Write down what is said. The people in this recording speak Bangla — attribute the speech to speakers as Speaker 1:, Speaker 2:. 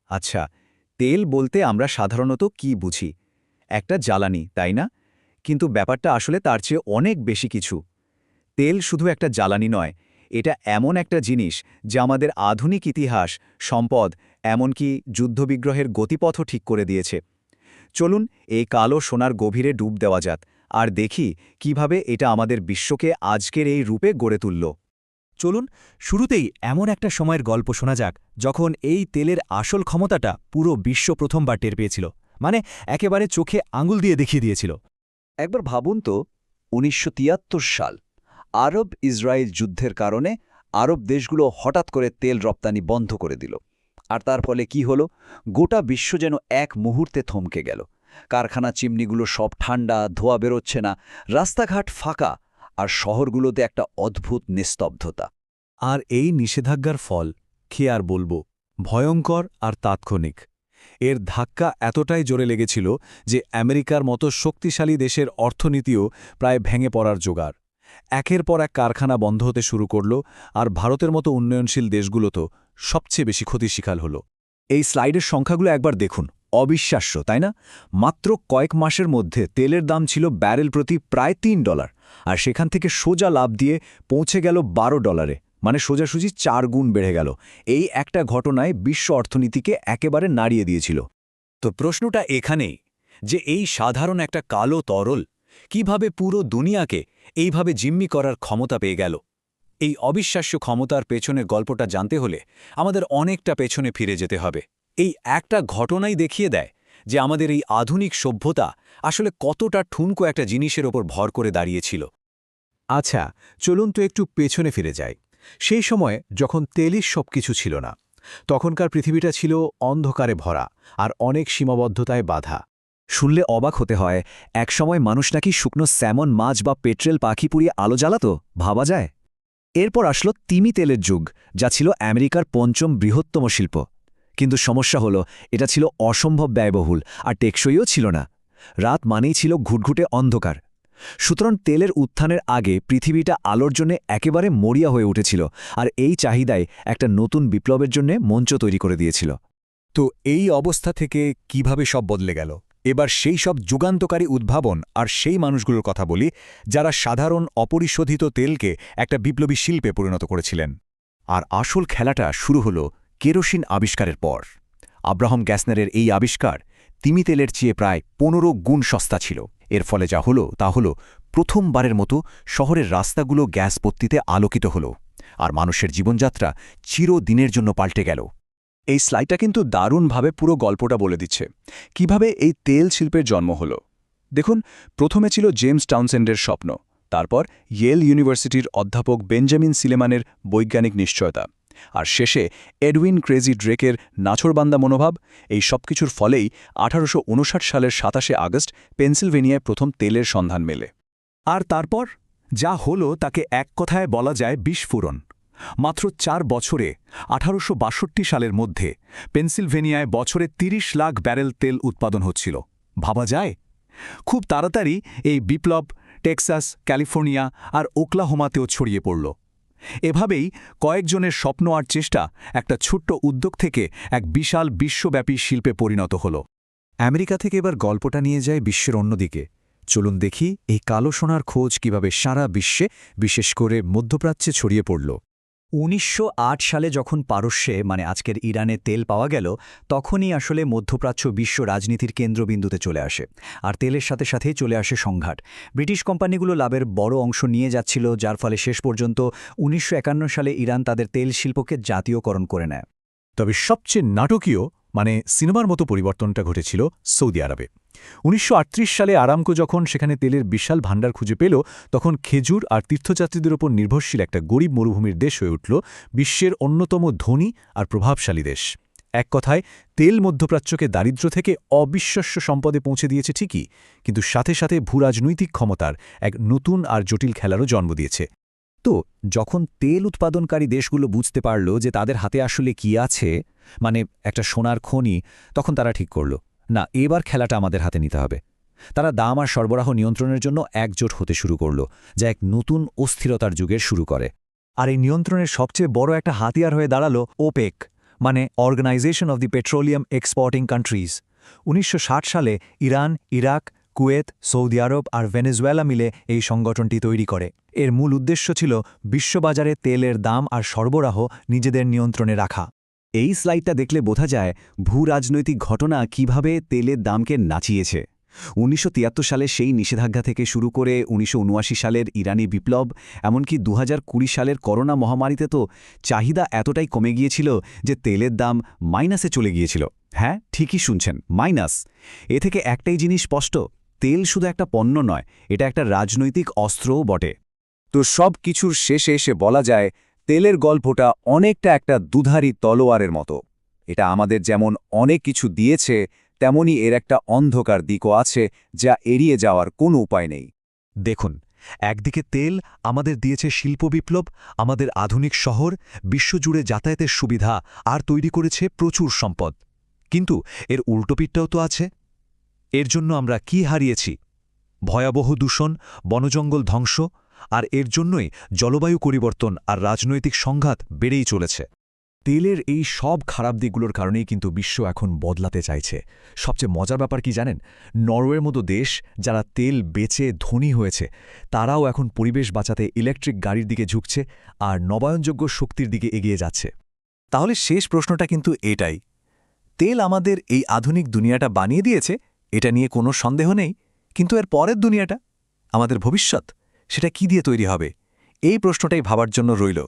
Speaker 1: আচ্ছা, তেল বলতে আমরা সাধারণত কি বুঝি? একটা জ্বালানি, তাই না? কিন্তু ব্যাপারটা আসলে তার চেয়ে অনেক বেশি কিছু। তেল শুধু একটা জ্বালানি নয়, এটা এমন একটা জিনিস যা আমাদের আধুনিক ইতিহাস, সম্পদ, এমনকি যুদ্ধবিগ্রহের গতিপথও ঠিক করে দিয়েছে। চলুন এই কালো সোনার গভীরে ডুব দেওয়া যাক আর দেখি কিভাবে এটা আমাদের বিশ্বকে আজকের এই রূপে গড়ে তুলল।
Speaker 2: চলুন শুরুতেই এমন একটা সময়ের গল্প শোনা যাক যখন এই তেলের আসল ক্ষমতাটা পুরো বিশ্ব প্রথমবার টের পেয়েছিল, মানে একেবারে চোখে আঙুল দিয়ে দেখিয়ে দিয়েছিল।
Speaker 3: একবার ভাবুন তো, ১৯৭৩ সাল আরব ইসরায়েল যুদ্ধের কারণে আরব দেশগুলো হঠাৎ করে তেল রপ্তানি বন্ধ করে দিল। আর তার ফলে কি হলো? গোটা বিশ্ব যেন এক মুহূর্তে থমকে গেল। কারখানা চিমনিগুলো সব ঠান্ডা, ধোয়া বেরোচ্ছে না, রাস্তাঘাট ফাঁকা, আর শহরগুলোতে একটা অদ্ভুত নিস্তব্ধতা।
Speaker 2: আর এই নিষেধাজ্ঞার ফল, কি আর বলবো, ভয়ঙ্কর আর তাৎক্ষণিক। এর ধাক্কা এতটাই জোরে লেগেছিল যে আমেরিকার মতো শক্তিশালী দেশের অর্থনীতিও প্রায় ভেঙে পড়ার জোগাড়। একের পর এক কারখানা বন্ধ হতে শুরু করল, আর ভারতের মতো উন্নয়নশীল দেশগুলো তো সবচেয়ে বেশি ক্ষতির শিকার হল।
Speaker 1: এই স্লাইডের সংখ্যাগুলো একবার দেখুন, অবিশ্বাস্য তাই না? মাত্র কয়েক মাসের মধ্যে তেলের দাম ছিল ব্যারেল প্রতি প্রায় $3, আর সেখান থেকে সোজা লাভ দিয়ে পৌঁছে গেল $12, মানে সোজাসুজি 4 গুণ বেড়ে গেল। এই একটা ঘটনায় বিশ্ব অর্থনীতিকে একেবারে নাড়িয়ে দিয়েছিল।
Speaker 2: তো প্রশ্নটা এখানেই যে এই সাধারণ একটা কালো তরল কিভাবে পুরো দুনিয়াকে এইভাবে জিম্মি করার ক্ষমতা পেয়ে গেল। এই অবিশ্বাস্য ক্ষমতার পেছনের গল্পটা জানতে হলে আমাদের অনেকটা পেছনে ফিরে যেতে হবে। এই একটা ঘটনাই দেখিয়ে দেয় যে আমাদের এই আধুনিক সভ্যতা আসলে কতটা ঠুনকো একটা জিনিসের ওপর ভর করে দাঁড়িয়েছিল।
Speaker 4: আচ্ছা, চলুন তো একটু পেছনে ফিরে যাই। সেই সময়ে যখন তেলই সবকিছু ছিল না, তখনকার পৃথিবীটা ছিল অন্ধকারে ভরা আর অনেক সীমাবদ্ধতায় বাধা।
Speaker 1: শুনলে অবাক হতে হয়, একসময় মানুষ নাকি শুকনো স্যামন মাছ বা পেট্রেল পাখি পুড়িয়ে আলো জ্বালাত, ভাবা যায়? এরপর আসলো তিমি তেলের যুগ, যা ছিল আমেরিকার ৫ম বৃহত্তম শিল্প। কিন্তু সমস্যা হলো, এটা ছিল অসম্ভব ব্যয়বহুল আর টেকসইও ছিল না। রাত মানেই ছিল ঘুটঘুটে অন্ধকার। সুতরাং তেলের উত্থানের আগে পৃথিবীটা আলোর জন্য একেবারে মরিয়া হয়ে উঠেছিল, আর এই চাহিদায় একটা নতুন বিপ্লবের জন্য মঞ্চ তৈরি করে দিয়েছিল।
Speaker 4: তো এই অবস্থা থেকে কিভাবে সব বদলে গেল? এবার সেই সব যুগান্তকারী উদ্ভাবন আর সেই মানুষগুলোর কথা বলি যারা সাধারণ অপরিশোধিত তেলকে একটা বিপ্লবী শিল্পে পরিণত করেছিলেন। আর আসল খেলাটা শুরু হলো কেরোসিন আবিষ্কারের পর। আব্রাহাম গ্যাসনারের এই আবিষ্কার তিমি তেলের চেয়ে প্রায় ১৫ গুণ সস্তা ছিল। এর ফলে যা হলো তা হলো, প্রথমবারের মতো শহরের রাস্তাগুলো গ্যাস পত্তিতে আলোকিত হল, আর মানুষের জীবনযাত্রা চিরদিনের জন্য পাল্টে গেল।
Speaker 5: এই স্লাইডটা কিন্তু দারুণভাবে পুরো গল্পটা বলে দিচ্ছে কিভাবে এই তেল শিল্পের জন্ম হলো। দেখুন, প্রথমে ছিল জেমস টাউনসেন্ডের স্বপ্ন, তারপর ইয়েল ইউনিভার্সিটির অধ্যাপক বেঞ্জামিন সিলেমানের বৈজ্ঞানিক নিশ্চয়তা, আর শেষে এডউইন ক্রেজি ড্রেকের নাছোড়বান্দা মনোভাব। এই সবকিছুর ফলেই ১৮৫৯ সালের ২৭শে আগস্ট পেনসিলভেনিয়ায় প্রথম তেলের সন্ধান মেলে।
Speaker 4: আর তারপর যা হলো তাকে এক কথায় বলা যায় বিস্ফোরণ। মাত্র ৪ বছরে ১৮৬২ সালের মধ্যে পেনসিলভেনিয়ায় বছরে ৩০ লাখ ব্যারেল তেল উৎপাদন হচ্ছিল, ভাবা যায়? খুব তাড়াতাড়ি এই বিপ্লব টেক্সাস, ক্যালিফোর্নিয়া আর ওকলাহোমাতেও ছড়িয়ে পড়ল। এভাবেই কয়েকজনের স্বপ্ন আর চেষ্টা একটা ছোট্ট উদ্যোগ থেকে এক বিশাল বিশ্বব্যাপী শিল্পে পরিণত হল।
Speaker 2: আমেরিকা থেকে এবার গল্পটা নিয়ে যায় বিশ্বের অন্যদিকে। চলুন দেখি এই কালো সোনার খোঁজ কিভাবে সারা বিশ্বে, বিশেষ করে মধ্যপ্রাচ্যে ছড়িয়ে পড়ল।
Speaker 6: ১৯০৮ সালে যখন পারস্যে, মানে আজকের ইরানে তেল পাওয়া গেল, তখনই আসলে মধ্যপ্রাচ্য বিশ্ব রাজনীতির কেন্দ্রবিন্দুতে চলে আসে। আর তেলের সাথে সাথেই চলে আসে সংঘাত। ব্রিটিশ কোম্পানিগুলো লাভের বড় অংশ নিয়ে যাচ্ছিল, যার ফলে শেষ পর্যন্ত ১৯৫১ সালে ইরান তাদের তেল শিল্পকে জাতীয়করণ করে নেয়।
Speaker 4: তবে সবচেয়ে নাটকীয়, মানে সিনেমার মতো পরিবর্তনটা ঘটেছিল সৌদি আরবে। ১৯৩৮ সালে আরামকো যখন সেখানে তেলের বিশাল ভাণ্ডার খুঁজে পেল, তখন খেজুর আর তীর্থযাত্রীদের ওপর নির্ভরশীল একটা গরিব মরুভূমির দেশ হয়ে উঠল বিশ্বের অন্যতম ধনী আর প্রভাবশালী দেশ। এক কথায়, তেল মধ্যপ্রাচ্যকে দারিদ্র্য থেকে অবিশ্বাস্য সম্পদে পৌঁছে দিয়েছে ঠিকই, কিন্তু সাথে সাথে ভূরাজনৈতিক ক্ষমতার এক নতুন আর জটিল খেলারও জন্ম দিয়েছে।
Speaker 2: তো যখন তেল উৎপাদনকারী দেশগুলো বুঝতে পারল যে তাদের হাতে আসলে কি আছে, মানে একটা সোনার খনি, তখন তারা ঠিক করল, না, এবার খেলাটা আমাদের হাতে নিতে হবে। তারা দাম আর সরবরাহ নিয়ন্ত্রণের জন্য একজোট হতে শুরু করল, যা এক নতুন অস্থিরতার যুগের শুরু করে।
Speaker 6: আর এই নিয়ন্ত্রণের সবচেয়ে বড় একটা হাতিয়ার হয়ে দাঁড়ালো ওপেক, মানে organisation of the petroleum exporting countries. 1960 সালে Iran, Iraq, Kuwait, Saudi Arab আর ভেনেজুয়েলা মিলে এই সংগঠনটি তৈরি করে। এর মূল উদ্দেশ্য ছিল বিশ্ববাজারে তেলের দাম আর সরবরাহ নিজেদের নিয়ন্ত্রণে রাখা।
Speaker 1: এই স্লাইডটা দেখলে বোঝা যায় ভূরাজনৈতিক ঘটনা কিভাবে তেলের দামকে নাচিয়েছে। 1973 সালে সেই নিষেধাজ্ঞা থেকে শুরু করে 1979 সালের ইরানি বিপ্লব, এমনকি 2020 সালের করোনা মহামারীতে তো চাহিদা এতটাই কমে গিয়েছিল যে তেলের দাম মাইনাসে চলে গিয়েছিল। হ্যাঁ, ঠিকই শুনছেন, মাইনাস। এ থেকে একটাই জিনিস স্পষ্ট, তেল শুধু একটা পণ্য নয়, এটা একটা রাজনৈতিক অস্ত্রও বটে।
Speaker 5: তো সব কিছুর শেষে এসে বলা যায় তেলের গল্পটা অনেকটা একটা দুধারী তলোয়ারের মতো। এটা আমাদের যেমন অনেক কিছু দিয়েছে, তেমনি এর একটা অন্ধকার দিকও আছে যা এড়িয়ে যাওয়ার কোনো উপায় নেই।
Speaker 6: দেখুন, একদিকে তেল আমাদের দিয়েছে শিল্প বিপ্লব, আমাদের আধুনিক শহর, বিশ্বজুড়ে যাতায়াতের সুবিধা আর তৈরি করেছে প্রচুর সম্পদ। কিন্তু এর উল্টোপিঠটাও তো আছে। এর জন্য আমরা কি হারিয়েছি? ভয়াবহ দূষণ, বনজঙ্গল ধ্বংস, আর এর জন্যই জলবায়ু পরিবর্তন আর রাজনৈতিক সংঘাত বেড়েই চলেছে। তেলের এই সব খারাপ দিকগুলোর কারণেই কিন্তু বিশ্ব এখন বদলাতে চাইছে। সবচেয়ে মজার ব্যাপার কি জানেন? নরওয়ের মতো দেশ, যারা তেল বেচে ধনী হয়েছে, তারাও এখন পরিবেশ বাঁচাতে ইলেকট্রিক গাড়ির দিকে ঝুঁকছে আর নবায়নযোগ্য শক্তির দিকে এগিয়ে যাচ্ছে। তাহলে শেষ প্রশ্নটা কিন্তু এটাই, তেল আমাদের এই আধুনিক দুনিয়াটা বানিয়ে দিয়েছে, এটা নিয়ে কোনো সন্দেহ নেই, কিন্তু এর পরের দুনিয়াটা, আমাদের ভবিষ্যৎ, সেটা কি দিয়ে তৈরি হবে? এই প্রশ্নটাই ভাবার জন্য রইল।